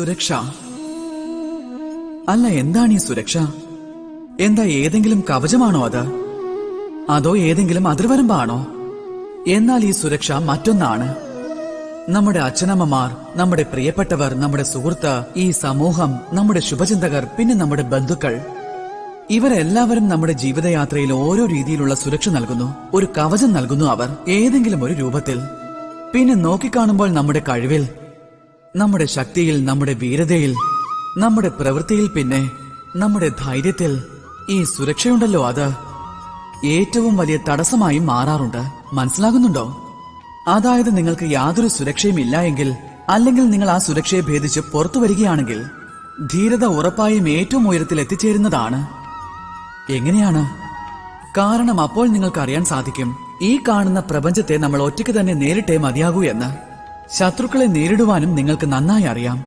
സുരക്ഷ അല്ല, എന്താണ് ഈ സുരക്ഷ? എന്താ ഏതെങ്കിലും കവചമാണോ അത്? അതോ ഏതെങ്കിലും അതിർവരമ്പാണോ? എന്നാൽ ഈ സുരക്ഷ മറ്റൊന്നാണ്. നമ്മുടെ അച്ഛനമ്മമാർ, നമ്മുടെ പ്രിയപ്പെട്ടവർ, നമ്മുടെ സുഹൃത്ത്, ഈ സമൂഹം, നമ്മുടെ ശുഭചിന്തകർ, പിന്നെ നമ്മുടെ ബന്ധുക്കൾ, ഇവരെല്ലാവരും നമ്മുടെ ജീവിതയാത്രയിൽ ഓരോ രീതിയിലുള്ള സുരക്ഷ നൽകുന്നു. ഒരു കവചം നൽകുന്നു അവർ, ഏതെങ്കിലും ഒരു രൂപത്തിൽ. പിന്നെ നോക്കിക്കാണുമ്പോൾ നമ്മുടെ കഴിവിൽ, നമ്മുടെ ശക്തിയിൽ, നമ്മുടെ വീരതയിൽ, നമ്മുടെ പ്രവൃത്തിയിൽ, പിന്നെ നമ്മുടെ ധൈര്യത്തിൽ ഈ സുരക്ഷയുണ്ടല്ലോ, അത് ഏറ്റവും വലിയ തടസ്സമായി മാറാറുണ്ട്. മനസ്സിലാകുന്നുണ്ടോ? അതായത് നിങ്ങൾക്ക് യാതൊരു സുരക്ഷയും ഇല്ല എങ്കിൽ, അല്ലെങ്കിൽ നിങ്ങൾ ആ സുരക്ഷയെ ഭേദിച്ച് പുറത്തു വരികയാണെങ്കിൽ, ധീരത ഉറപ്പായും ഏറ്റവും ഉയരത്തിൽ എത്തിച്ചേരുന്നതാണ്. എങ്ങനെയാണ്? കാരണം അപ്പോൾ നിങ്ങൾക്ക് അറിയാൻ സാധിക്കും, ഈ കാണുന്ന പ്രപഞ്ചത്തെ നമ്മൾ ഒറ്റയ്ക്ക് തന്നെ നേരിട്ടേ മതിയാകൂ എന്ന്. ശത്രുക്കളെ നേരിടുവാനും നിങ്ങൾക്ക് നന്നായി അറിയാം.